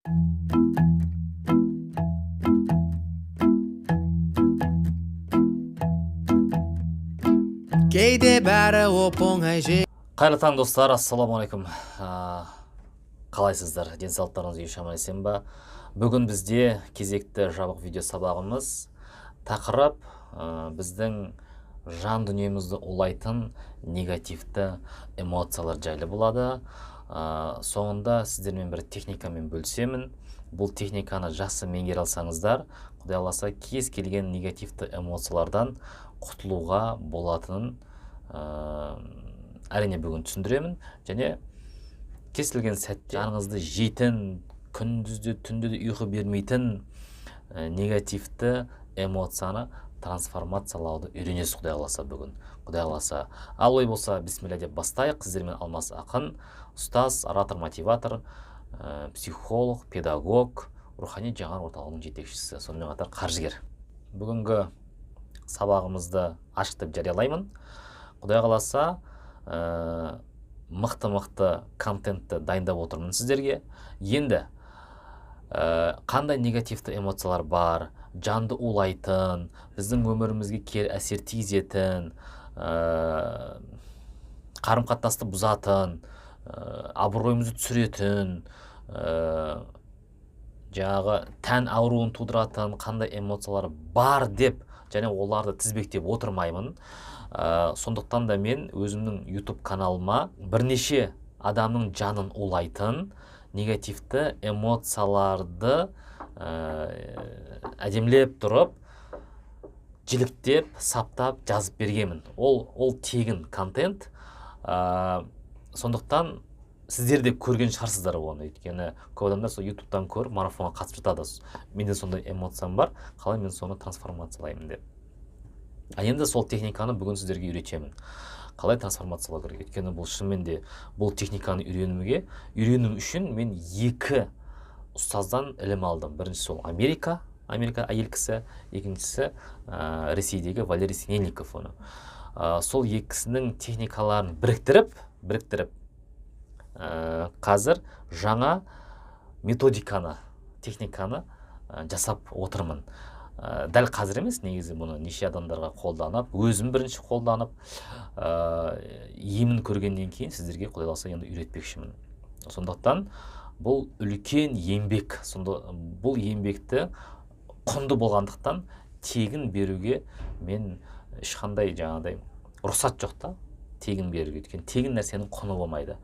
Кейде бәрі оп-оңай Қайырлы таң достар, ассалаумағалейкум. Қалайсыздар? Денсаулықтарыңыз үй шамалесен ба? Бүгін бізде кезекті жабық видео сабағымыз. Тақырып біздің жан дүниемізді улайтын негативті эмоциялар жайлы болады. Соңында сіздермен бір техникамен бөлісемін. Бұл техниканы жақсы меңгере алсаңыздар, Құдай қаласа кез келген негативті эмоциялардан құтылуға болатынын әрине бүгін түсіндіремін. Және кез келген сәтте жаныңызды жейтін, күндізде түнде де ұйқы бермейтін негативті эмоцияны трансформациялауды үйренесіз, Құдай қаласа бүгін. Құдай қаласа. Ал ой болса, бисмилля деп бастайық. Сіздермен Алмас Ақын, ұстаз, оратор, мотиватор, психолог, педагог, рухани жаңғыру орталығының жетекшісі, сонымен қатар қаржыгер. Бүгінгі сабағымызды ашық деп жариялаймын. Құдай қаласа, мықты контентті дайындап отырмын сіздерге. Енді қандай негативті эмоциялар бар, жанды улайтын, біздің өмірімізге кері әсер тигізетін, қарым-қатынасты бұзатын, абыройымызды түсіретін, жаңағы тән ауруын тудыратын қандай эмоциялар бар деп, және оларды тізбектеп отырмаймын. Сондықтан да мен өзімнің YouTube каналыма бірнеше адамның жанын улайтын негативті эмоцияларды әдемілеп тұрып, жіліктеп, саптап жазып бергенмін. Ол тегін контент. Сондықтан сіздер де көрген шығарсыздар оны. Өйткені көп адамдар сол YouTube'дан көріп марафонға қатысып жатады. Менде сондай эмоциям бар, қалай мен соны трансформациялаймын деп. Енді сол техниканы бүгін сіздерге үйретемін. Қалай трансформациялау керек? Өйткені бұл шынымен де бұл техниканы үйрену үшін мен екі ұстаздан ілім алдым. Біріншісі сол Америка әйел кісі, екіншісі Ресейдегі Валерий Синельников. Сол екі кісінің техникаларын біріктіріп қазір жаңа методиканы, техниканы жасап отырмын. Дәл қазір емес, негізі бұны неше адамдарға қолданып, өзім бірінші қолданып, емін көргеннен кейін сіздерге Құдай қаласа енді үйретпекшімін. Сондықтан бұл үлкен еңбек. Бұл еңбекті құнды болғандықтан тегін беруге мен ешқандай жаңағыдай рұқсат жоқ та, тегін беруге. Өйткені тегін нәрсенің құны болмайды.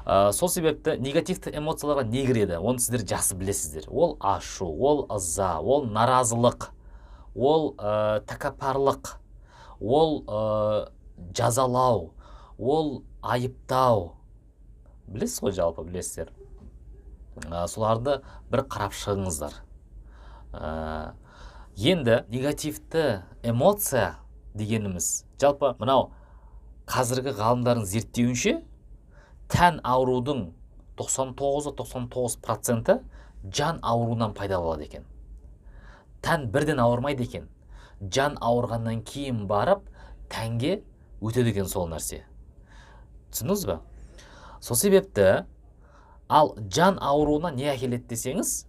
Сол себепті негативті эмоцияларға не кіреді? Оны сіздер жақсы білесіздер. Ол ашу, ол ыза, ол наразылық, ол тәкаппарлық, ол жазалау, ол айыптау. Білесіз ғой, жалпы білесіздер. Соларды бір қарап шығыңыздар. Енді негативті эмоция дегеніміз, жалпы мынау қазіргі ғалымдардың зерттеуінше, тән аурудың 99% жан ауруынан пайда болады екен. Тән бірден ауырмайды екен. Жан ауырғаннан кейін барып, тәнге өтеді екен сол нәрсе. Түсіндіңіз бе? Сол себепті, ал жан ауруына не әкеледі десеңіз,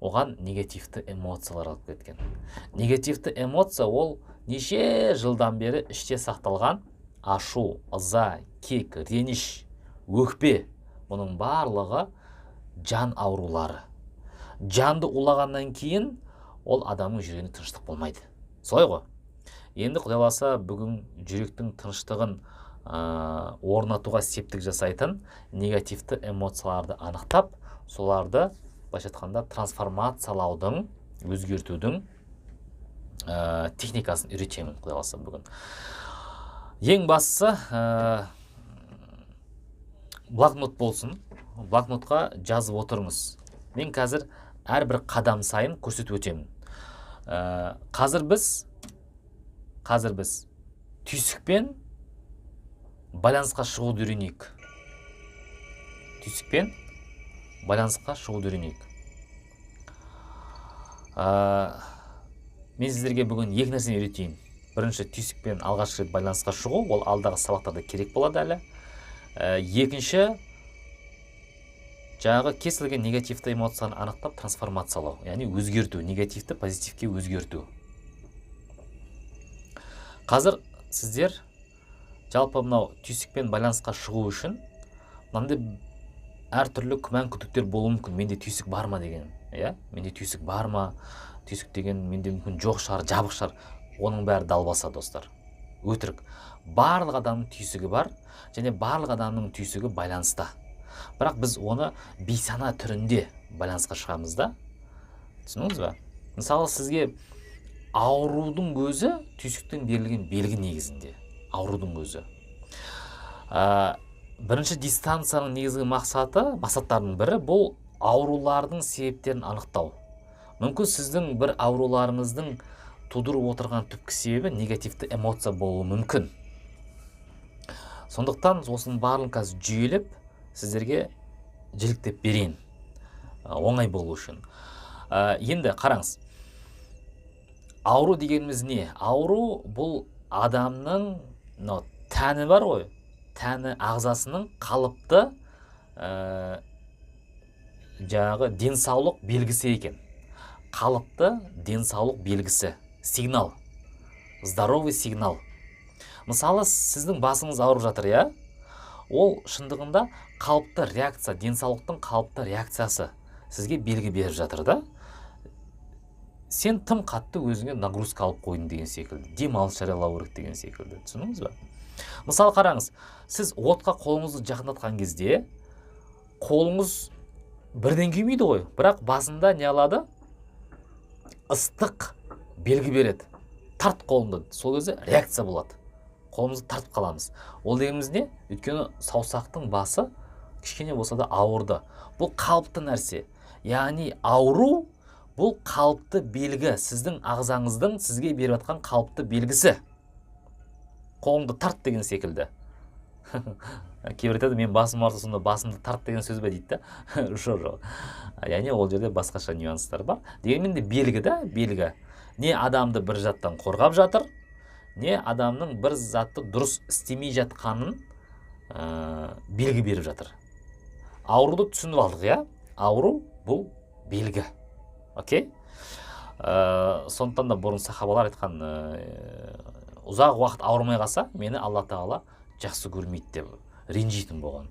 оған негативті эмоциялар алып кеткен. Негативті эмоция ол неше жылдан бері іште сақталған ашу, ыза, кек, реніш, өкпе, бұның барлығы жан аурулары. Жанды улағаннан кейін ол адамның жүрегіне тыныштық болмайды. Солай ғой. Енді Құдай қаласа бүгін жүректің тыныштығын орнатуға септік жасайтын негативті эмоцияларды анықтап, соларды былайша айтқанда трансформациялаудың, өзгертудің техникасын үйретемін Құдай қаласа бүгін. Ең бастысы блокнот болсын. Блокнотқа жазып отырыңыз. Мен қазір әрбір қадам сайын көрсетіп өтемін. Қазір біз түйсікпен байланысқа шығуды үйренейік. Түйсікпен байланысқа шығуды үйренейік. Мен сіздерге бүгін екі нәрсені үйретейін. Бірінші, түйсікпен алғашқы рет байланысқа шығу, ол алдағы сабақтарда керек болады әлі. Екінші, жаңағы кез келген негативті эмоцияны анықтап трансформациялау, яғни өзгерту, негативті позитивке өзгерту. Қазір сіздер жалпы мынау түйсікпен байланысқа шығу үшін мынандай әртүрлі күмән күдіктер болуы мүмкін. Менде түйсік бар ма деген, иә? Менде түйсік бар ма? Түйсік деген менде мүмкін жоқ шығар, жабық шығар. Оның бәрі далбаса, достар. Өтірік. Барлық адамның түйсігі бар, және барлық адамның түйсігі байланыста. Бірақ біз оны бейсана түрінде байланысқа шығамыз да. Түсіндіңіз бе? Мысалы, сізге аурудың өзі түйсіктен берілген белгі негізінде. Аурудың өзі. Бірінші дистанцияның негізгі мақсаттарының бірі бұл аурулардың себептерін анықтау. Мүмкін сіздің бір ауруларыңыздың тудырып отырған түпкі себебі негативті эмоция болуы мүмкін. Сондықтан осының барлығын қазір жүйелеп сіздерге жіліктеп берейін, оңай болу үшін. Енді қараңыз, ауру дегеніміз не? Ауру бұл адамның тәні бар ғой, тәні ағзасының қалыпты жаңағы денсаулық белгісі екен. Қалыпты денсаулық белгісі, сигнал, здоровый сигнал. Мысалы, сіздің басыңыз ауырып жатыр, иә? Ол шындығында қалыпты реакция, денсаулықтың қалыпты реакциясы сізге белгі беріп жатыр да. Сен тым қатты өзіңе нагрузка алып қойдың деген секілді, демалыс жариялау керек деген секілді. Түсіндіңіз бе? Мысалы, қараңыз, сіз отқа қолыңызды жақындатқан кезде қолыңыз бірден күймейді ғой, бірақ басында не алады? Ыстық белгі береді. Тарт қолыңды, сол кезде реакция болады. Қолымызды тартып қаламыз. Ол дегеніміз не? Өйткені саусақтың басы кішкене болса да ауырды. Бұл қалыпты нәрсе. Яғни ауру бұл қалыпты белгі, сіздің ағзаңыздың сізге беріп жатқан қалыпты белгісі. Қолыңды тарт деген секілді. Кейбір айтады, мен басым ауырса, сонда басымды тарт деген сөз бе дейді. Жоқ. Яғни ол жерде басқаша нюанстар бар. Дегенмен де белгі да, белгі. Не адамды бір жаттан қорғап жатыр, не адамның бір затты дұрыс істемей жатқанын белгі беріп жатыр. Ауруды түсініп алдық, иә? Ауру бұл белгі. Окей? Сондықтан да бұрын сахабалар айтқан, ұзақ уақыт ауырмай қалса, мені Алла Тағала жақсы көрмейді деп ренжитін болған.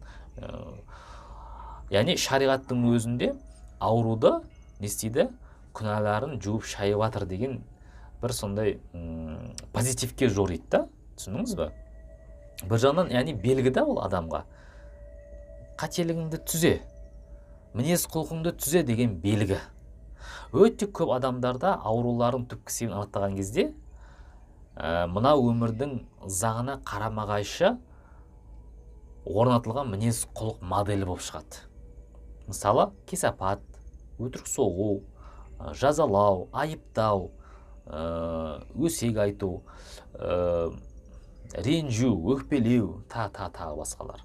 Яғни шариғаттың өзінде ауруды не істейді? Күнәларын жуып шайып жатыр деген бір сондай позитивке жориды да. Түсіндіңіз бе? Бір жағынан, яғни белгі да ол адамға. Қателігіңді түзе, мінез құлқыңды түзе деген белгі. Өте көп адамдарда аурулардың түпкі себебін анықтаған кезде мына өмірдің заңына қарама-қайшы орнатылған мінез құлық моделі болып шығады. Мысалы, кесапат, өтірік соғу, жазалау, айыптау, өсек айту, ренжу, өкпелеу, тағы басқалар.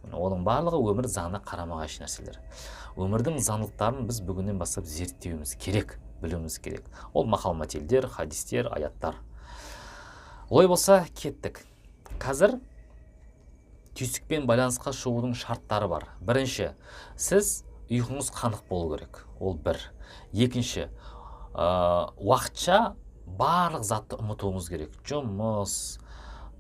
Оның барлығы өмір заңына қарама-қайшы нәрселер. Өмірдің заңдылықтарын біз бүгіннен бастап зерттеуіміз керек, білуіміз керек. Ол мақал-мәтелдер, хадистер, аяттар. Олай болса, кеттік. Қазір түйсікпен байланысқа шығудың шарттары бар. Бірінші, сіз ұйқыңыз қанық болу керек. Ол бір. Екінші, уақытша барлық затты ұмытуыңыз керек. Жұмыс,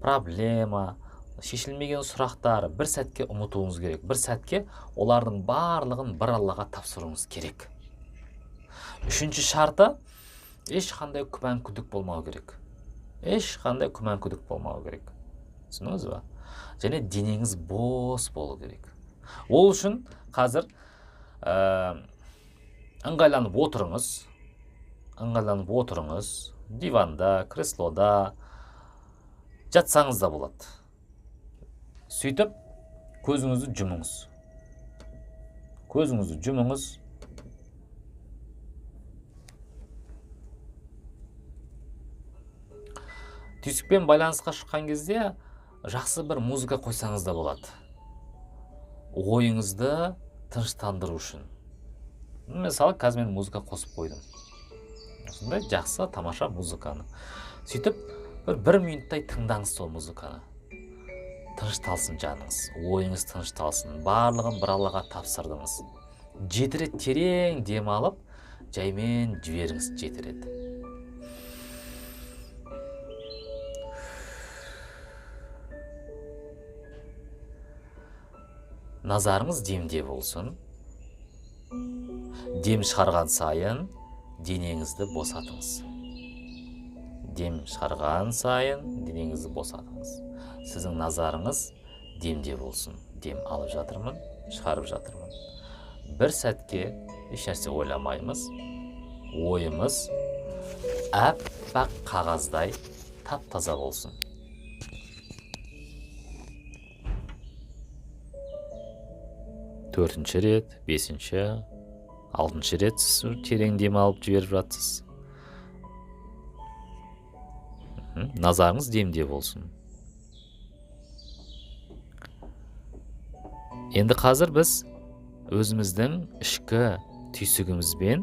проблема, шешілмеген сұрақтар бір сәтке ұмытуыңыз керек. Бір сәтке олардың барлығын бір Аллаға тапсыруыңыз керек. Үшінші шарты, ешқандай күмән күдік болмау керек. Ешқандай күмән күдік болмау керек. Түсіндіңіз бе? Және денеңіз бос болу керек. Ол үшін қазір ыңғайланып отырыңыз, диванда, креслода, жатсаңыз да болады. Сөйтіп, көзіңізді жұмыңыз. Түйсікпен байланысқа шыққан кезде жақсы бір музыка қойсаңыз да болады. Ойыңызды тыныштандыру үшін. Мысалы, қазір мен музыка қосып қойдым. Сондай жақсы, тамаша музыканы. Сөйтіп, бір минуттай тыңдаңыз сол музыканы. Тынышталсын жаныңыз, ойыңыз тынышталсын. Барлығын бір Аллаға тапсырдыңыз. жеті рет терең дем алып, жаймен жіберіңіз 7 рет. Назарыңыз демде болсын. Дем шығарған сайын денеңізді босатыңыз. Дем шығарған сайын денеңізді босатыңыз. Сіздің назарыңыз демде болсын. Дем алып жатырмын, шығарып жатырмын. Бір сәтке еш нәрсе ойламаймыз. Ойымыз әппақ қағаздай тап-таза болсын. Төртінші рет, 5-ші, 6-шы рет сіз терең дем алып жіберіп жатсыз. Назарыңыз демде болсын. Енді қазір біз өзіміздің ішкі түйсігімізбен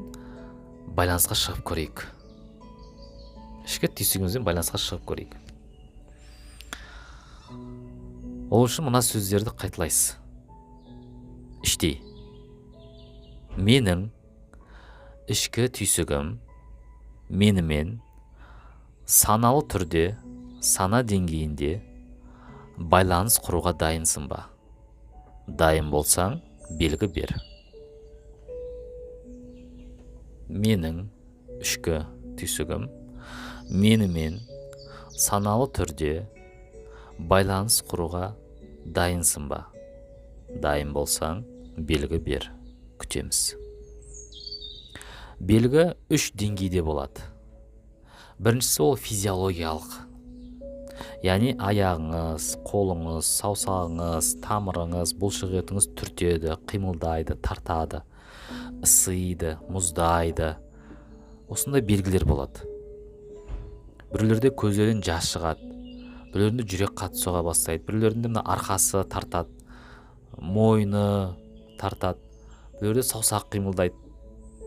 байланысқа шығып көрейік. Ішкі түйсігімізбен байланысқа шығып көрейік. Ол үшін мына сөздерді қайталайсыз. Іштей. Менің ішкі түйсігім менімен саналы түрде, сана деңгейінде байланыс құруға дайынсың ба? Дайын болсаң, белгі бер. Менің ішкі түйсігім менімен саналы түрде байланыс құруға дайынсың ба? Дайын болсаң, белгі бер. Күтеміз. Белгі 3 деңгейде болады. Біріншісі ол физиологиялық. Яғни аяғыңыз, қолыңыз, саусағыңыз, тамырыңыз, бұлшық етіңіз түртеді, қимылдайды, тартады, ысиды, мұздайды. Осындай белгілер болады. Біреулерде көздерден жас шығады, біреулерінде жүрек қатты соға бастайды, біреулерінде мына арқасы тартады, мойны тартады, біреулерде саусақ қимылдайды,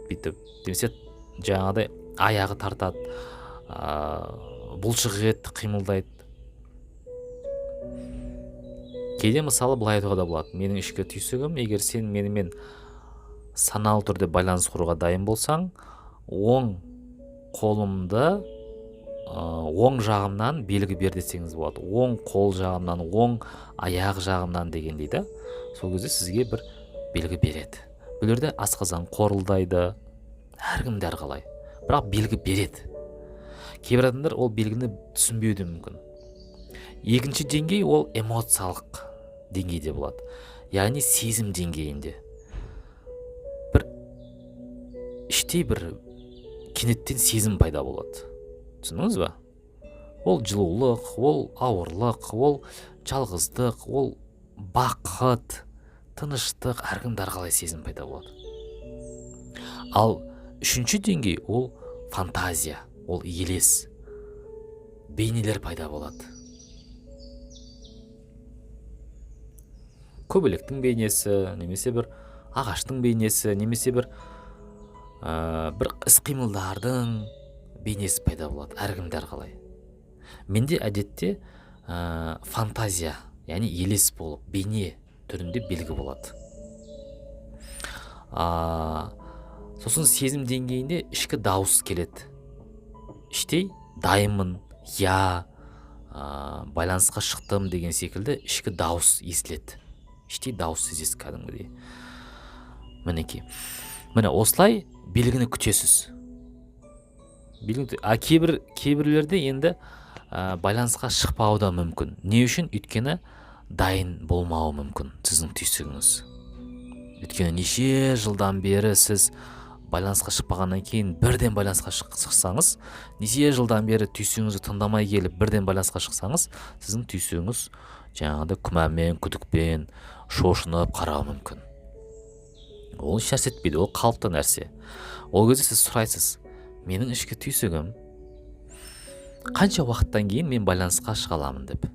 бүйтіп, немесе жаңағыдай аяғы тартады, бұлшық ет қимылдайды. Кейде мысалы былай айтуға да болады. Менің ішкі түйсігім, егер сен менімен саналы түрде байланыс құруға дайын болсаң, оң қолымды оң жағымнан белгі бер десеңіз болады. Оң қол жағымнан, оң аяқ жағымнан деген дейді. Сол кезде сізге бір белгі береді. Бүлерде асқазан қорылдайды, әркімде әрқалай. Бірақ белгі береді. Кейбір адамдар ол белгіні түсінбеуі де мүмкін. Екінші деңгей ол эмоциялық деңгейде болады. Яғни сезім деңгейінде. Бір іштей бір кенеттен сезім пайда болады. Түсіндіңіз ба? Ол жылулық, ол ауырлық, ол жалғыздық, ол бақыт, тыныштық, әркімде әрқалай сезім пайда болады. Ал үшінші деңгей ол фантазия, ол елес, бейнелер пайда болады. Көбелектің бейнесі, немесе бір ағаштың бейнесі, немесе бір іс-қимылдардың бейнесі пайда болады. Әркімде әрқалай. Менде әдетте фантазия, яғни елес болып, бейне түрінде белгі болады. Сосын сезім деңгейінде ішкі дауыс келеді. Іштей дайынмын, байланысқа шықтым деген секілді ішкі дауыс естіледі. Іштей дауыс сезесіз кәдімгідей. Мінекей. Міне осылай белгіні күтесіз. Кейбірлерде енді байланысқа шықпауы да мүмкін. Не үшін? Өйткені дайын болмауы мүмкін сіздің түйсігіңіз. Өйткені неше жылдан бері сіз байланысқа шықпағаннан кейін бірден байланысқа шықсаңыз, неше жылдан бері түйсігіңізді тыңдамай келіп бірден байланысқа шықсаңыз, сіздің түйсігіңіз жаңағыда күмәнмен, күдікпен шошынып қарауы мүмкін. Ол еш нәрсе етпейді, ол қалыпты нәрсе. Ол кезде сіз сұрайсыз, менің ішкі түйсігім қанша уақыттан кейін мен байланысқа шыға аламын деп.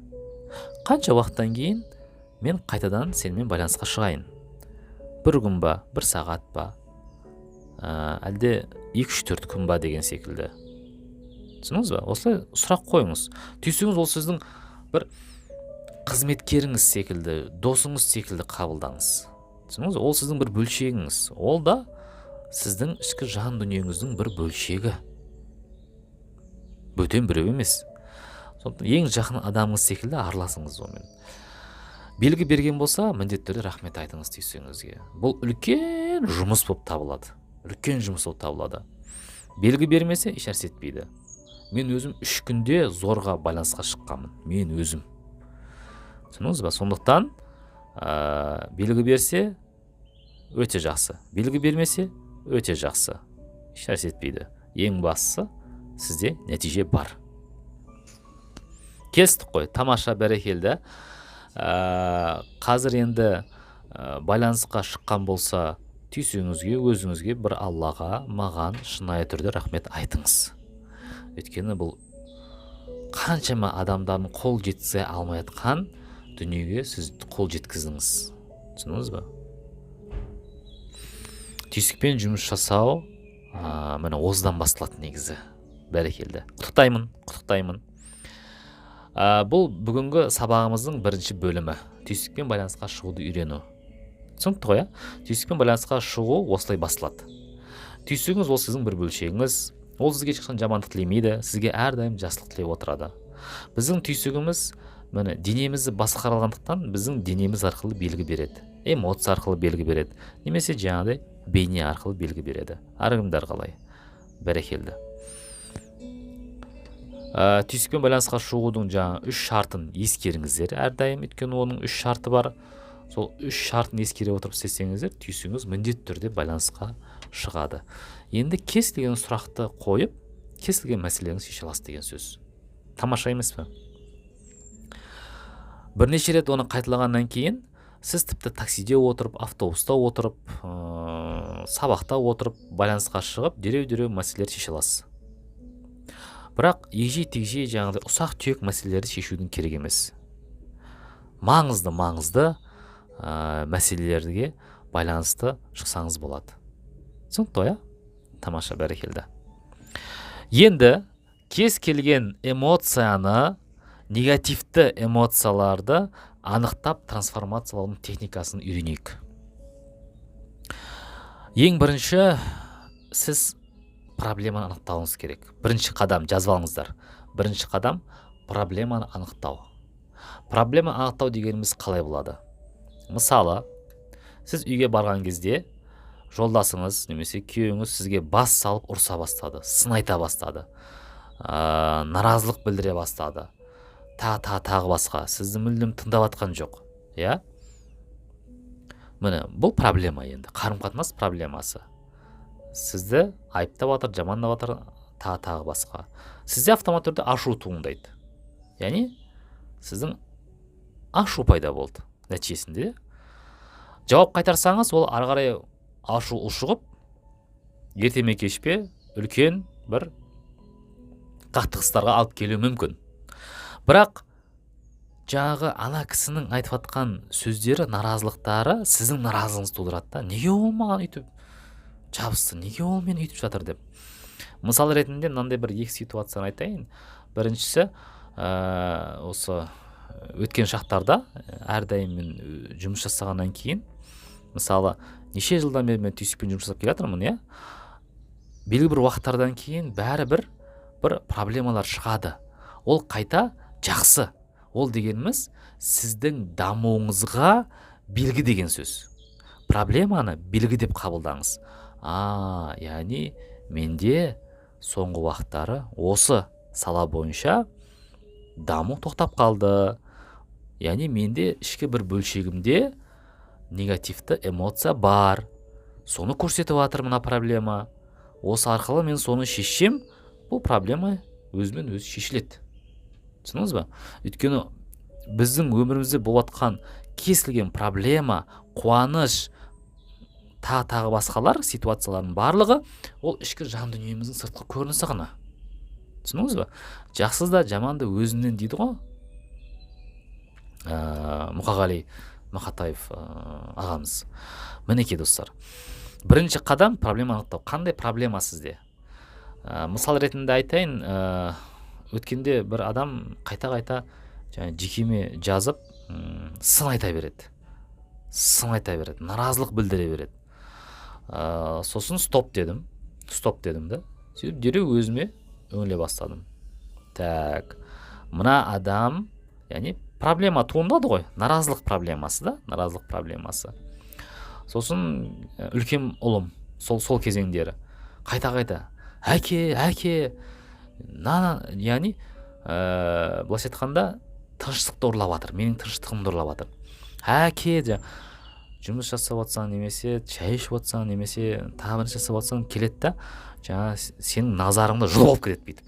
Қанша уақыттан кейін мен қайтадан сенімен байланысқа шығайын? Бір күн ба, бір сағат па, әлде 2-4 күн ба деген секілді. Түсініңіз ба? Осылай сұрақ қойыңыз. Түйсігіңіз ол сіздің бір қызметкеріңіз секілді, досыңыз секілді қабылдаңыз. түсіндіңіз? Ол сіздің бір бөлшегіңіз. Ол да сіздің ішкі жан дүниеңіздің бір бөлшегі. Бөтен біреу емес. Сондықтан ең жақын адамыңыз секілді араласыңыз онымен. Белгі берген болса, міндетті түрде рахмет айтыңыз түйсеңізге. Бұл үлкен жұмыс болып табылады. Үлкен жұмыс болып табылады. Белгі бермесе, еш нәрсе етпейді. Мен өзім 3 күнде зорға байланысқа шыққанмын. Мен өзім. Түсіндіңіз ба? Сондықтан белгі берсе, өте жақсы. Белгі бермесе, өте жақсы. Еш нәрсе етпейді. Ең бастысы, сізде нәтиже бар. Келістік қой, тамаша, бәрекелді. Қазір енді байланысқа шыққан болса, түйсеңізге, өзіңізге бір Аллаға, маған шынайы түрде рахмет айтыңыз. Өйткені бұл қаншама адамдардың қол жеткізе алмай жатқан дүниеге сіз қол жеткіздіңіз. Түсіндіңіз ба? Түйсікпен жұмыс жасау, міне осыдан басталады негізі. Бәрекелді. Құттықтаймын. Бұл бүгінгі сабағымыздың бірінші бөлімі. Түйсікпен байланысқа шығуды үйрену. Түсінікті ғой, түйсікпен байланысқа шығу осылай басталады. Түйсігіңіз ол сіздің бір бөлшегіңіз. Ол сізге ешқашан жамандық тілемейді, сізге әрдайым жақсылық тілеп отырады. Біздің түйсігіміз, міне, денемізді басқарылғандықтан біздің денеміз арқылы белгі береді. Эмоция арқылы белгі береді. Немесе жаңағыдай бейне арқылы белгі береді. Әркімдер қалай. Бәрекелді. Түйсікпен байланысқа шығудың жаңа 3 шартын ескеріңіздер әрдайым, өйткені оның 3 шарты бар. Сол 3 шартын ескере отырып істесеңіздер, түйсігіңіз міндетті түрде байланысқа шығады. Енді кез келген сұрақты қойып, кез келген мәселеңіз шеше аласыз деген сөз. Тамаша емес пе? Бірнеше рет оны қайталағаннан кейін, сіз тіпті таксиде отырып, автобуста отырып, сабақта отырып, байланысқа шығып, дереу мәселелерді шеше аласыз. Бірақ егжей-тегжей жаңағыдай ұсақ түйек мәселелерді шешудің керек емес. Маңызды мәселелерге байланысты шықсаңыз болады. Түсінікті ғой, тамаша, бәрекелді. Енді кез келген эмоцияны, негативті эмоцияларды анықтап трансформациялаудың техникасын үйренейік. Ең бірінші, сіз проблеманы анықтауыңыз керек. Бірінші қадам, жазып алыңыздар. Бірінші қадам проблеманы анықтау. Проблема анықтау дегеніміз қалай болады? Мысалы, сіз үйге барған кезде жолдасыңыз немесе күйеуіңіз сізге бас салып ұрса бастады, сын айта бастады, наразылық білдіре бастады, тағы басқа. Сізді мүлдем тыңдап жатқан жоқ. Міне, бұл проблема енді, қарым-қатынас проблемасы. Сізді айыптап жатыр, жамандап жатыр, тағы басқа. Сізде автомат түрде ашу туындайды. Яғни, сіздің ашу пайда болды. Нәтижесінде жауап қайтарсаңыз, ол ары қарай ашу ұшығып, ерте ме кеш пе үлкен бір қақтығыстарға алып келуі мүмкін. Бірақ жаңағы ана кісінің айтып жатқан сөздері, наразылықтары сіздің наразылығыңызды тудырады да. Неге ол маған өйтіп жабысты, неге ол мені өйтіп жатыр деп. Мысал ретінде мынандай бір екі ситуацияны айтайын. Біріншісі, осы өткен шақтарда әрдайым мен жұмыс жасағаннан кейін, мысалы, неше жылдан бері мен түйсікпен жұмыс жасап келе жатырмын, белгілі бір уақыттардан кейін бәрібір бір проблемалар шығады. Ол қайта жақсы. Ол дегеніміз сіздің дамуыңызға белгі деген сөз. Проблеманы белгі деп қабылдаңыз. Яғни менде соңғы уақыттары осы сала бойынша даму тоқтап қалды. Яғни менде ішкі бір бөлшегімде негативті эмоция бар. Соны көрсетіп жатыр мына проблема. Осы арқылы мен соны шешсем, бұл проблема өзімен өзі шешіледі. Түсіндіңіз ба? Өйткені біздің өмірімізде болып жатқан кез келген проблема, қуаныш, тағы басқалар ситуациялардың барлығы ол ішкі жан дүниеміздің сыртқы көрінісі ғана. Түсіндіңіз ба? Жақсыз да жаманды өзінен дейді ғой. Мұқағали Мақатаев ағамыз. Мінекей достар. Бірінші қадам проблема анықтау. Қандай проблема сізде? Мысал ретінде айтайын, өткенде бір адам қайта жекеме жазып сын айта береді. сын айта береді, наразылық білдіре береді. Сосын стоп дедім да, сөйтіп дереу өзіме өңіле бастадым. Так, мына адам, яғни проблема туындады ғой, наразылық проблемасы. Сосын үлкен ұлым сол кезеңдері қайта әке, яғни былайша айтқанда тыныштықты ұрлап жатыр, менің тыныштығымды ұрлап жатыр. Әке, жұмыс жасап жатсаң немесе шай ішіп жатсаң немесе тағы бір жасап жатсаң келеді да, жаңа сенің назарыңды жұлып алып кетеді бүйтіп.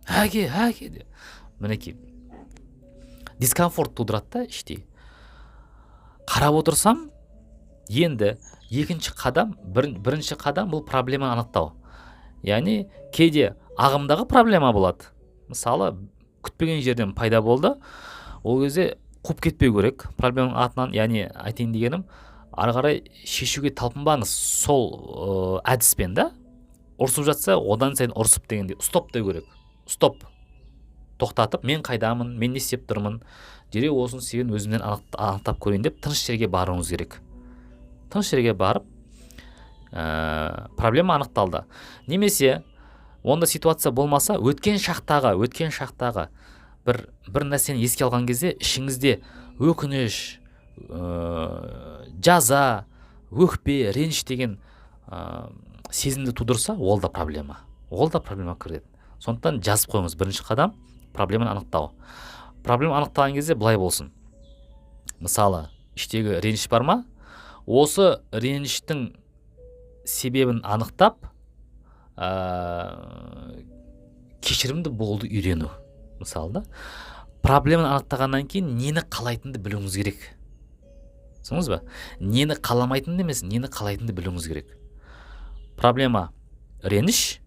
Әке деп. Мінекей дискомфорт тудырады да іштей. Қарап отырсам, енді екінші қадам, бірінші қадам бұл проблеманы анықтау. Яғни кейде ағымдағы проблема болады. Мысалы, күтпеген жерден пайда болды. Ол кезде қуып кетпеу керек проблеманың атынан, яғни айтайын дегенім, ары қарай шешуге талпынбаңыз сол әдіспен да. Ұрсып жатса, одан сайын ұрсып дегенде стоп деу керек. Стоп. Тоқтатып, мен қайдамын, мен не істеп тұрмын, дереу осының себебін өзімнен анықтап көрейін деп тыныш жерге баруыңыз керек. Тыныш жерге барып, проблема анықталды. Немесе онда ситуация болмаса, өткен шақтағы бір нәрсені еске алған кезде ішіңізде өкініш, жаза, өкпе, реніш деген сезімді тудырса, ол да проблема кіреді. Сондықтан жазып қойыңыз. Бірінші қадам проблеманы анықтау. Проблема анықтаған кезде былай болсын. Мысалы, іштегі реніш бар ма? Осы реніштің себебін анықтап, кешірімді болуды үйрену. Мысалы да, проблеманы анықтағаннан кейін нені қалайтынды білуіңіз керек. Түсіндіңіз ба? Нені қаламайтынды емес, нені қалайтынды білуіңіз керек. Проблема реніш,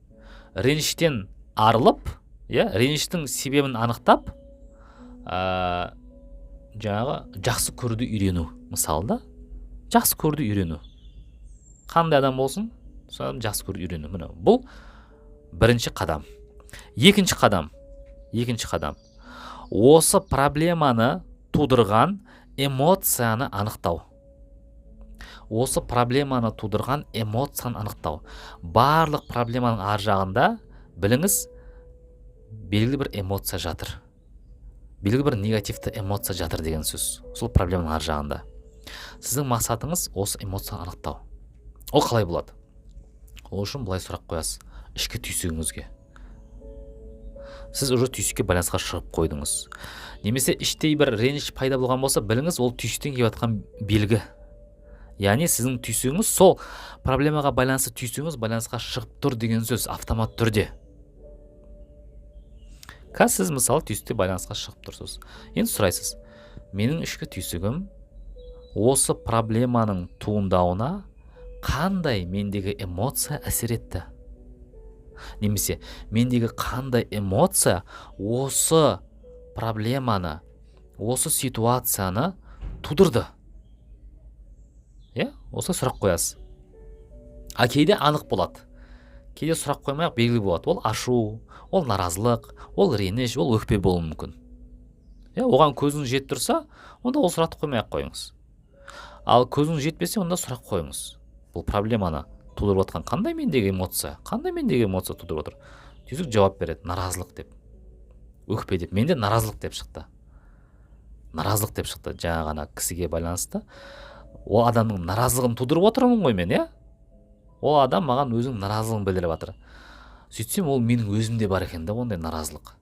реніштен арылып, реніштің себебін анықтап, жаңағы жақсы көруді үйрену. Мысалы да, жақсы көруді үйрену. Қандай адам болсын, соны жақсы көруді үйрену. Міне, бұл бірінші қадам. Екінші қадам. Осы проблеманы тудырған эмоцияны анықтау. Барлық проблеманың ар жағында біліңіз, белгілі бір эмоция жатыр. Белгілі бір негативті эмоция жатыр деген сөз. Сол проблеманың ар жағында. Сіздің мақсатыңыз осы эмоцияны анықтау. Ол қалай болады? Ол үшін былай сұрақ қоясыз. Ішкі түйсігіңізге. Сіз уже түйсікке байланысқа шығып қойдыңыз. Немесе іштей бір реніш пайда болған болса, біліңіз, ол түйсіктен келіп жатқан белгі. Яғни сіздің түйсігіңіз, сол проблемаға байланысты түйсігіңіз байланысқа шығып тұр деген сөз автомат түрде. Сіз мысалы түйсікте байланысқа шығып тұрсыз. Енді сұрайсыз, менің ішкі түйсігім осы проблеманың туындауына қандай мендегі эмоция әсер етті? Немесе мендегі қандай эмоция осы проблеманы, осы ситуацияны тудырды? Осы сұрақ қоясыз. Кейде анық болады. Кейде сұрақ қоймай-ақ белгілі болады. Ол ашу, ол наразылық, ол реніш, ол өкпе болуы мүмкін. Оған көзіңіз жетіп тұрса, онда ол сұрақты қоймай-ақ қойыңыз. Ал көзіңіз жетпесе, онда сұрақ қойыңыз. Бұл проблеманы тудырып отқан қандай мендегі эмоция тудырып отыр? Түйсік жауап береді, наразылық деп, өкпе деп. Менде наразылық деп шықты. Жаңа ғана кісіге байланысты. Ол адамның наразылығын тудырып отырмын ғой мен, Ол адам маған өзінің наразылығын білдіріп жатыр. Сөйтсем, ол менің өзімде бар екен да, ондай наразылық.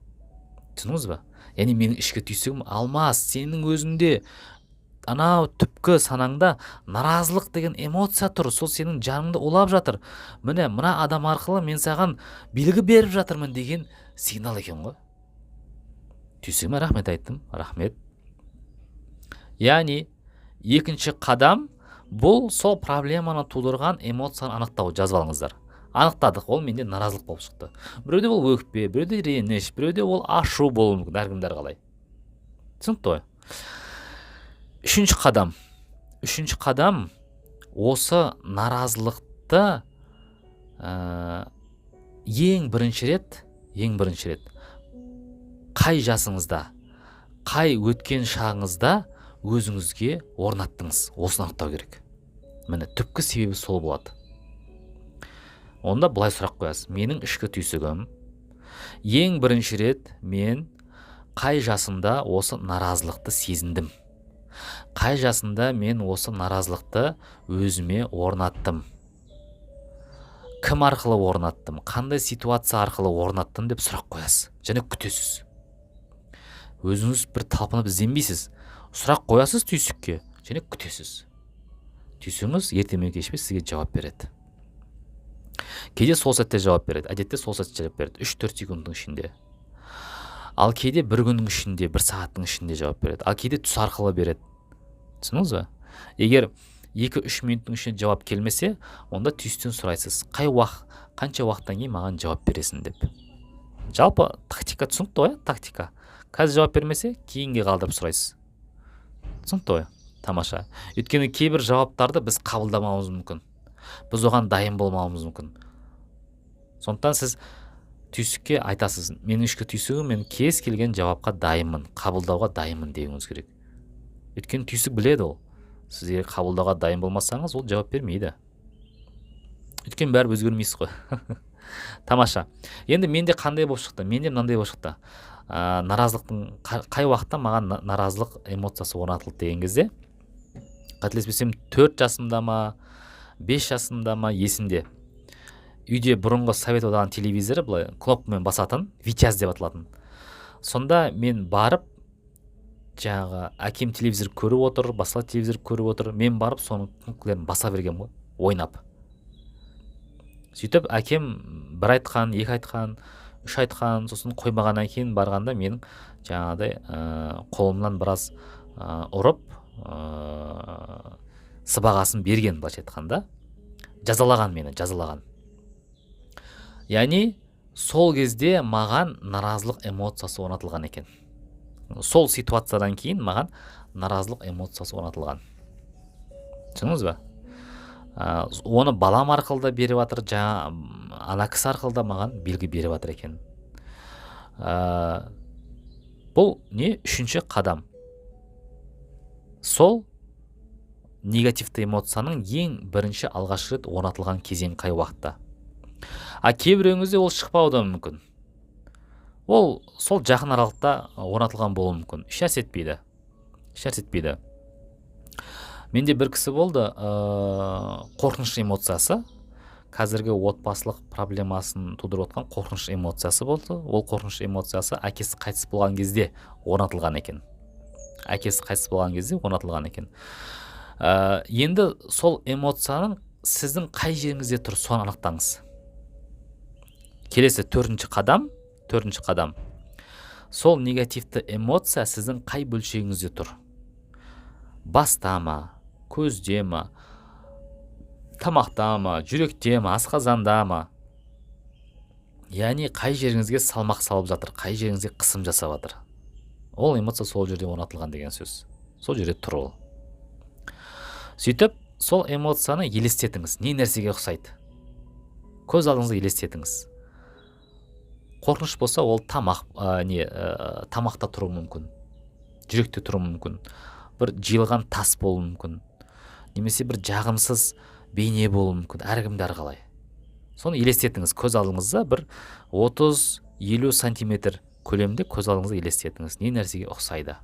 Түсіндіңіз ба? Яғни менің ішкі түйсігім алмас, сенің өзінде анау түпкі санаңда наразылық деген эмоция тұр, сол сенің жаныңды улап жатыр. Мына адам арқылы мен саған белгі беріп жатырмын деген сигнал екен ғой. Түйсігіме рахмет айттым, рахмет. Яғни екінші қадам бұл сол проблеманы тудырған эмоцияны анықтау. Жазып алыңыздар. Анықтадық, ол менде наразылық болып шықты. Біреуде ол өкпе, біреуде реніш, біреуде ол ашу болуы мүмкін, әркімдер қалай. Түсінікті ғой? Үшінші қадам осы наразылықты ең бірінші рет қай жасыңызда, қай өткен шағыңызда өзіңізге орнаттыңыз? Осыны анықтау керек. Міне түпкі себебі сол болады. Онда былай сұрақ қоясыз: менің ішкі түйсігім ең бірінші рет мен қай жасымда осы наразылықты сезіндім? Қай жасымда мен осы наразылықты өзіме орнаттым? Кім арқылы орнаттым? Қандай ситуация арқылы орнаттым деп сұрақ қоясыз және күтесіз. Өзіңіз бір талпынып ізденбейсіз. Сұрақ қоясыз түйсікке және күтесіз. Түйсігіңіз ерте ме кеш пе сізге жауап береді. Кейде сол сәтте жауап береді. Әдетте сол сәтте жауап береді 3-4 секундтың ішінде. Ал кейде 1 күннің ішінде, 1 сағаттың ішінде жауап береді. Ал кейде түс арқылы береді. Түсіндіңіз бе? Егер 2-3 минуттың ішінде жауап келмесе, онда түйістен сұрайсыз: қанша уақыттан кейін маған жауап бересің деп. Жалпы тактика түсінікті ғой, тактика. Қазір жауап бермесе, кейінге қалдырып сұрайсыз. Түсінікті ғой? Тамаша. Өйткені кейбір жауаптарды біз қабылдамауымыз мүмкін. Біз оған дайын болмауымыз мүмкін. Сондықтан сіз түйсікке айтасыз: менің ішкі түйсігім, мен кез келген жауапқа дайынмын, қабылдауға дайынмын деуіңіз керек. Өйткені түйсік біледі ол. Сіз егер қабылдауға дайын болмасаңыз, ол жауап бермейді. Өйткені бәрі өзгермейсіз ғой. Тамаша. Енді менде қандай болып шықты? Менде мынандай болып шықты. Наразылықтың қай уақытта маған наразылық эмоциясы орнатылды деген кезде, қателеспесем 4 жасымда ма, 5 жасымда ма есімде. Үйде бұрынғы Совет одағының телевизоры былай кнопкамен басатын, Витязь деп аталатын. Сонда мен барып, жаңағы әкем телевизор көріп отыр, басқа телевизор көріп отыр. Мен барып соның кнопкаларын баса бергем ғой, ойнап. Сөйтіп әкем 1 айтқан, 2 айтқан, 3 айтқан, сосын қоймағаннан кейін барғанда менің жаңағыдай қолымнан біраз ұрып, сыбағасын берген, былайша айтқанда. Жазалаған мені, жазалаған. Яғни сол кезде маған наразылық эмоциясы орнатылған екен. Сол ситуациядан кейін маған наразылық эмоциясы орнатылған. Түсіндіңіз бе? Оны балам арқылы да беріп жатыр, жаңа ана кісі арқылы да маған белгі беріп жатыр екен. Бұл не? 3-ші қадам. Сол негативті эмоцияның ең бірінші алғаш рет орнатылған кезең қай уақытта? Кейбіреуіңізде ол шықпауы мүмкін. Ол сол жақын аралықта орнатылған болуы мүмкін. Еш етпейді. Менде бір кісі болды, қорқыныш эмоциясы, қазіргі отбасылық проблемасын тудырып отқан қорқыныш эмоциясы болды. Ол қорқыныш эмоциясы әкесі қайтыс болған кезде орнатылған екен. Енді сол эмоцияның сіздің қай жеріңізде тұр, соны анықтаңыз. Келесі 4-ші қадам. Сол негативті эмоция сіздің қай бөлшегіңізде тұр? Баста ма, көзде ма, тамақта ма, жүректе ма, асқазанда ма? Яғни қай жеріңізге салмақ салып жатыр, қай жеріңізге қысым жасап жатыр? Ол эмоция сол жерде орнатылған деген сөз. Сол жерде тұр ол. Сөйтіп, сол эмоцияны елестетіңіз. Не нәрсеге ұқсайды? Көз алдыңызда елестетіңіз. Қорқыныш болса, ол тамақта тұруы мүмкін, жүректе тұруы мүмкін, бір жиылған тас болуы мүмкін, немесе бір жағымсыз бейне болуы мүмкін, әркімде әрқалай. Соны елестетіңіз. Көз алдыңызда бір 30-50 сантиметр көлемде көз алдыңызда елестетіңіз. Не нәрсеге ұқсайды?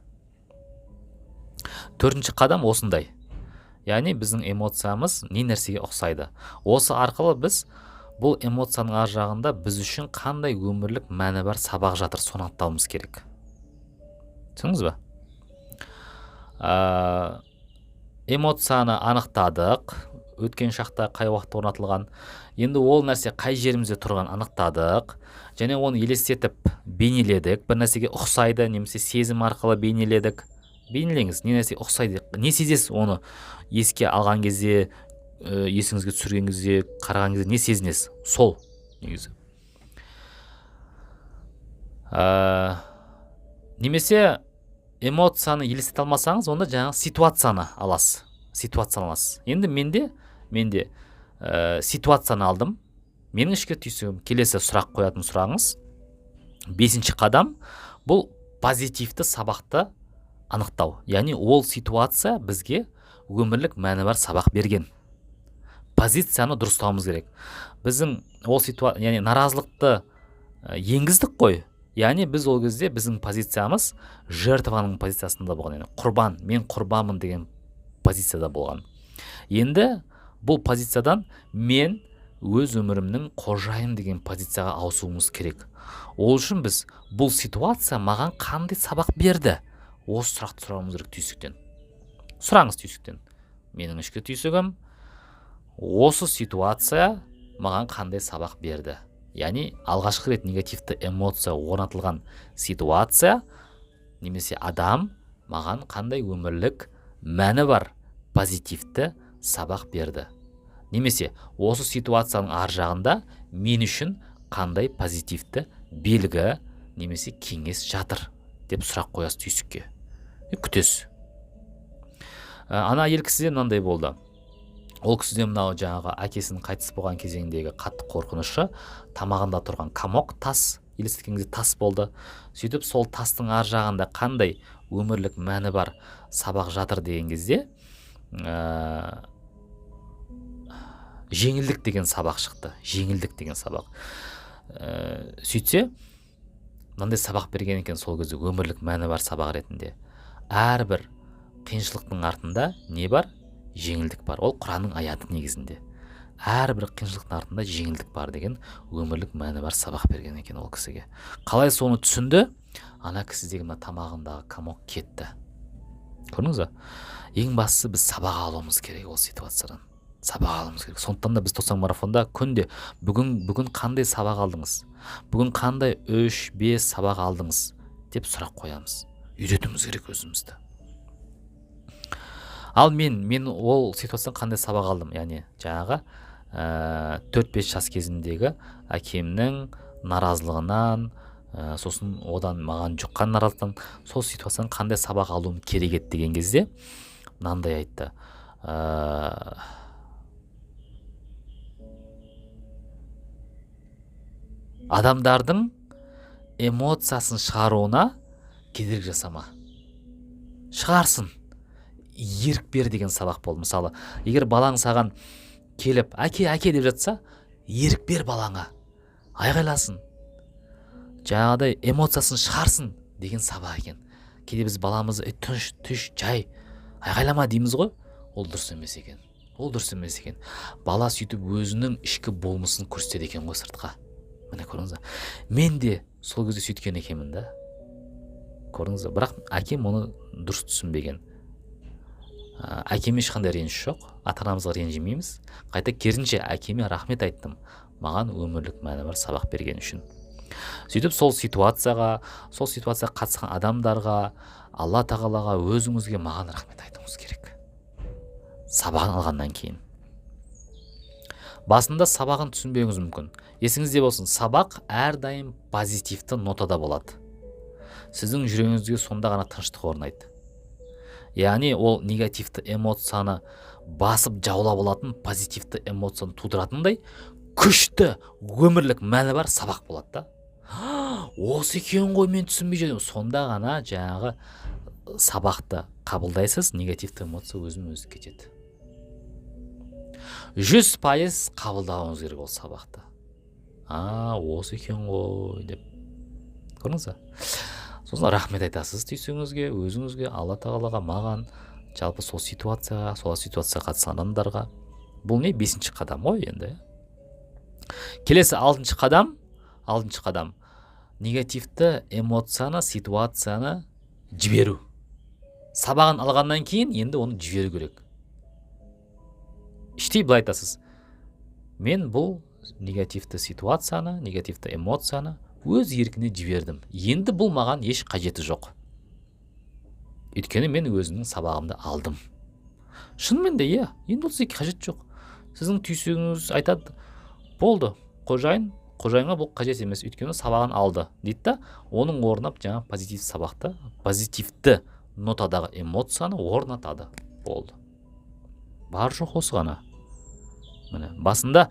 4-ші қадам осындай. Яғни біздің эмоциямыз не нәрсеге ұқсайды? Осы арқылы біз бұл эмоцияның ар жағында біз үшін қандай өмірлік мәні бар сабақ жатыр, соны анықтауымыз керек. Түсіндіңіз бе? Эмоцияны анықтадық, өткен шақта қай уақытта орнатылған, енді ол нәрсе қай жерімізде тұрған анықтадық, және оны елестетіп бейнеледік, бір нәрсеге ұқсайды, немесе сезім арқылы бейнеледік. Бейнелеңіз, не нәрсе ұқсайды, не сезесіз оны еске алған кезде, есіңізге түсірген кезде, қараған кезде не сезінесіз? Сол негізі. Немесе эмоцияны елестете алмасаңыз, онда жаңағы ситуацияны аласыз. Енді менде ситуацияны алдым. Менің ішкі түйсігім, келесі сұрақ қоятын сұрағыңыз 5-ші қадам, бұл позитивті сабақты анықтау. Яғни ол ситуация бізге өмірлік мәні бар сабақ берген. Позицияны дұрыстауымыз керек. Біздің ол яғни наразылықты енгіздік қой. Яғни біз ол кезде біздің позициямыз жертваның позициясында болған. Яғни құрбан, мен құрбанмын деген позицияда болған. Енді бұл позициядан мен өз өмірімнің қожайын деген позицияға ауысуымыз керек. Ол үшін біз бұл ситуация маған қандай сабақ берді? Осы сұрақты сұрауымыз керек түйсіктен. Сұраңыз түйсіктен. Менің ішкі түйсігім, осы ситуация маған қандай сабақ берді? Яғни алғашқы рет негативті эмоция орнатылған ситуация немесе адам маған қандай өмірлік мәні бар позитивті сабақ берді? Немесе осы ситуацияның ар жағында мен үшін қандай позитивті белгі немесе кеңес жатыр деп сұрақ қоясыз түйсікке. Күтесіз. Ана әйел кісіде мынандай болды. Ол кісіде мынау жаңағы әкесінің қайтыс болған кезеңдегі қатты қорқынышы, тамағында тұрған комок, тас, елестеткен кезде тас болды. Сөйтіп сол тастың ар жағында қандай өмірлік мәні бар сабақ жатыр деген кезде жеңілдік деген сабақ шықты. Жеңілдік деген сабақ. Сөйтсе, мынандай сабақ берген екен сол кезде өмірлік мәні бар сабақ ретінде. Әрбір қиыншылықтың артында не бар? Жеңілдік бар. Ол Құранның аяты негізінде. Әрбір қиыншылықтың артында жеңілдік бар деген өмірлік мәні бар сабақ берген екен ол кісіге. Қалай соны түсінді? Ана кісідегі мына тамағындағы комок кетті. Көрдіңіз бе? Ең бастысы біз сабақ алуымыз керек ол ситуациядан. Сабақ алуымыз керек. Сондықтан да біз 90 марафонда күнде бүгін қандай сабақ алдыңыз? Бүгін қандай 3-5 сабақ алдыңыз деп сұрақ қоямыз. Үйретуіміз керек өзімізді. Ал мен ол ситуациядан қандай сабақ алдым? Яғни жаңағы 4-5 жас кезімдегі әкемнің наразылығынан, сосын одан маған жұққан наразылықтан, сол ситуациядан қандай сабақ алуым керек еді деген кезде мынандай айтты. Адамдардың эмоциясын шығаруына кедергі жасама. Шығарсын. Ерік бер деген сабақ болды. Мысалы, егер балаң саған келіп, әке деп жатса, ерік бер балаңа. Айғайласын. Жаңағыдай эмоциясын шығарсын деген сабақ екен. Кейде біз баламызды түш, жай, айғайлама дейміз ғой. Ол дұрыс емес екен. Бала сөйтіп өзінің ішкі болмысын көрсетеді екен ғой сыртқа. Міне көрдіңіз бе? Мен де сол кезде сөйткен екенмін да. Көрдіңіз бе? Бірақ әкем оны дұрыс түсінбеген. Әкеме ешқандай реніш жоқ, ата-анамызға ренжімейміз. Қайта керісінше әкеме рахмет айттым, маған өмірлік мәні бар сабақ берген үшін. Сөйтіп сол ситуацияға қатысқан адамдарға, Алла тағалаға, өзіңізге маған рахмет айтуыңыз керек. Сабағын алғаннан кейін. Басында сабағын түсінбеуіңіз мүмкін. Есіңізде болсын, сабақ әрдайым позитивті нотада болады. Сіздің жүрегіңізге сонда ғана тыныштық орнайды. Яғни ол негативті эмоцияны басып жаулап алатын, позитивті эмоцияны тудыратындай күшті өмірлік мәні бар сабақ болады да. Осы екен ғой, мен түсінбей жүрдім. Сонда ғана жаңағы сабақты қабылдайсыз, негативті эмоция өзі кетеді. 100% қабылдауыңыз керек ол сабақты. Осы екен ғой деп. Көрдіңіз бе? Сосын рахмет айтасыз түйсігіңізге, өзіңізге, Алла тағалаға, маған, жалпы сол ситуацияға қатысқан адамдарға. Бұл не? 5-ші қадам ғой енді. Келесі 6-ші қадам. Негативті эмоцияны, ситуацияны жіберу. Сабағын алғаннан кейін енді оны жіберу керек. Іштей былай айтасыз. Мен бұл негативті ситуацияны, негативті эмоцияны өз еркіне жібердім. Енді бұл маған еш қажеті жоқ. Өйткені мен өзімнің сабағымды алдым. Шынымен де, енді бұл сізге қажет жоқ. Сіздің түйсігіңіз айтады, болды, қожайынға бұл қажет емес, өйткені сабағын алды дейді да, оның орнап жаңа позитивті сабақты, позитивті нотадағы эмоцияны орнатады. Болды. Бар жоқ осы ғана. Міне, басында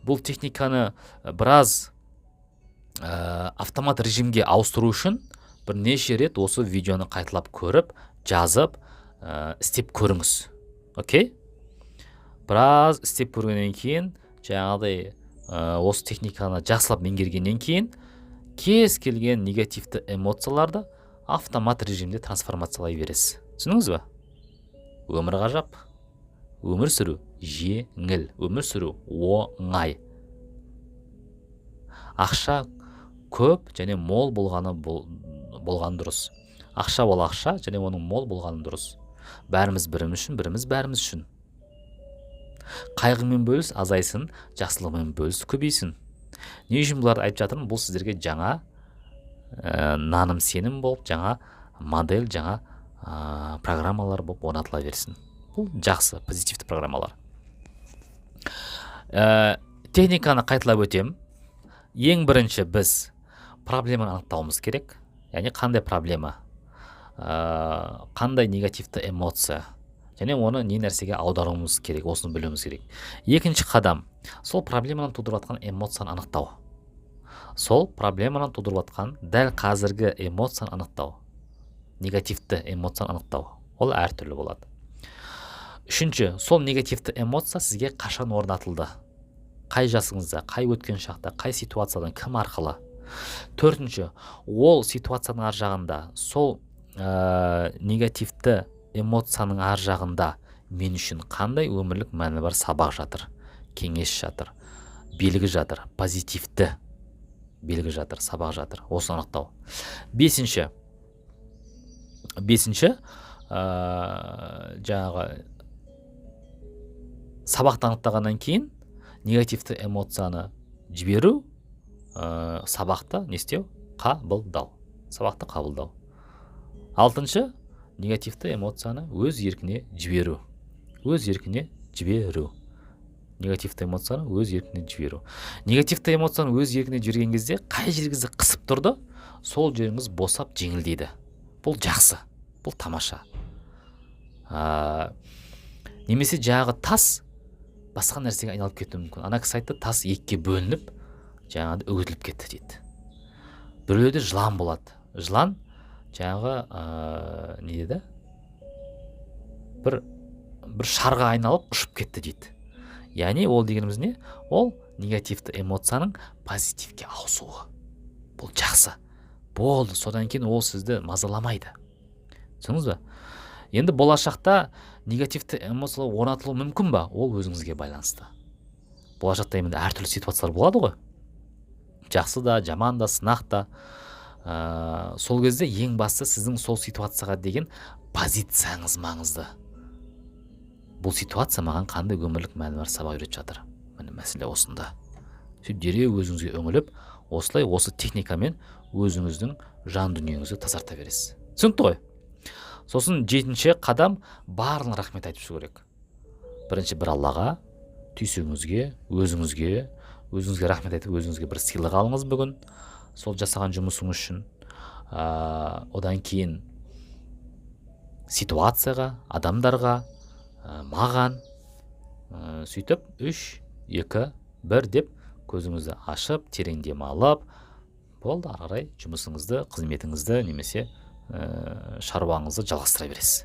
бұл техниканы біраз автомат режимге ауыстыру үшін бірнеше рет осы видеоны қайталап көріп, жазып істеп көріңіз. Окей? Біраз істеп көргеннен кейін, жаңағыдай осы техниканы жақсылап меңгергеннен кейін, кез келген негативті эмоцияларды автомат режимде трансформациялай бересіз. Түсініңіз бе? Өмір ғажап. Өмір сүру жеңіл. Өмір сүру оңай. Ақша көп және мол болған дұрыс. Ақша ол ақша және оның мол болғаны дұрыс. Бәріміз біріміз үшін, біріміз бәріміз үшін. Қайғымен бөліс азайсын, жақсылығымен бөліс көбейсін. Не үшін бұларды айтып жатырмын? Бұл сіздерге жаңа наным сенім болып, жаңа модель, жаңа программалар болып орнатыла берсін. Бұл жақсы, позитивті программалар. Техниканы қайталап өтем. Ең бірінші біз проблеманы анықтауымыз керек. Яғни қандай проблема, қандай негативті эмоция, және оны не нәрсеге аударуымыз керек, осыны білуіміз керек. Екінші қадам, сол проблеманы тудырып жатқан эмоцияны анықтау. Сол проблеманы тудырып жатқан дәл қазіргі эмоцияны анықтау. Негативті эмоцияны анықтау. Ол әртүрлі болады. Үшінші, сол негативті эмоция сізге қашан орнатылды? Қай жасыңызда, қай өткен шақта, қай ситуациядан, кім арқылы? Төртінші, ол ситуацияның ар жағында, сол негативті эмоцияның ар жағында мен үшін қандай өмірлік мәні бар сабақ жатыр, кеңес жатыр, белгі жатыр, позитивті белгі жатыр, сабақ жатыр. Осыны анықтау. Бесінші, жаңағы сабақты анықтағаннан кейін негативті эмоцияны жіберу, сабақты не істеу? Қабылдау. Сабақты қабылдау. Алтыншы, негативті эмоцияны өз еркіне жіберу. Өз еркіне жіберу. Негативті эмоцияны өз еркіне жіберу. Негативті эмоцияны өз еркіне жіберген кезде қай жеріңізді қысып тұрды, сол жеріңіз босап жеңілдейді. Бұл жақсы. Бұл тамаша. Немесе жағы тас басқа нәрсеге айналып кетуі мүмкін. Ана кісі айтты, тас екіге бөлініп, жаңағы үгітіліп кетті дейді. Біреуде жылан болады. Жылан жаңағы не деді? Бір шарға айналып ұшып кетті дейді. Яғни ол дегеніміз не? Ол негативті эмоцияның позитивке ауысуы. Бұл жақсы. Болды, содан кейін ол сізді мазаламайды. Түсініңіз бе? Енді болашақта негативті эмоциялар орнатылуы мүмкін ба? Ол өзіңізге байланысты. Болашақта енді әртүрлі ситуациялар болады ғой. Жақсы да, жаман да, сынақ та. Сол кезде ең басты сіздің сол ситуацияға деген позицияңыз маңызды. Бұл ситуация маған қандай өмірлік мәні бар сабақ үйретіп жатыр. Міне мәселе осында. Сөйтіп дереу өзіңізге өңіліп, осылай осы техникамен өзіңіздің жан дүниеңізді тазарта бересіз. Түсінікті ғой? Сосын жетінші қадам барлығына рахмет айтып шығу керек. Бірінші бір Аллаға, түйсігіңізге, өзіңізге рахмет айтып, өзіңізге бір сыйлық алыңыз бүгін. Сол жасаған жұмысыңыз үшін. Одан кейін ситуацияға, адамдарға, маған сөйтіп 3, 2, 1 деп көзіңізді ашып, терең дем алып, болды, ары қарай жұмысыңызды, қызметіңізді немесе шаруаңызды жалғастыра бересіз.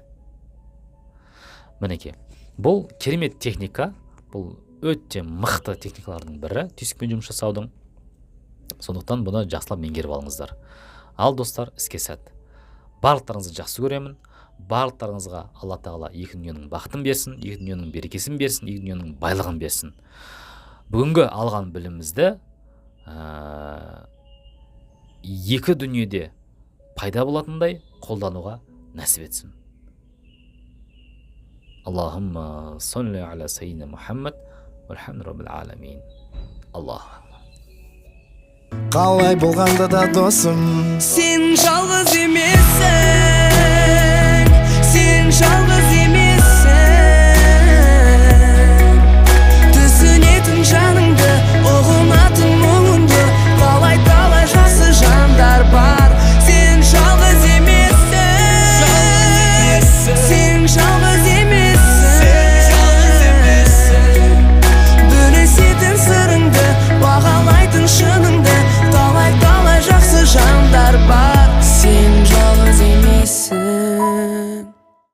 Мінекей, бұл керемет техника, бұл өте мықты техникалардың бірі, түйсікпен жұмыс жасаудың. Сондықтан бұны жақсылап меңгеріп алыңыздар. Ал достар, іске сәт. Барлықтарыңызды жақсы көремін. Барлықтарыңызға Алла Тағала екі дүниенің бақытын берсін, екі дүниенің берекесін берсін, екі дүниенің байлығын берсін. Бүгінгі алған білімімізді екі дүниеде пайда болатындай қолдануға нәсіп етсін. Аллахумма салли аля саййидина Мұхаммад вальхамду раббил аламин. Аллах. Қалай болғанда да досым, сен жалғыз емессің, сен жалғыз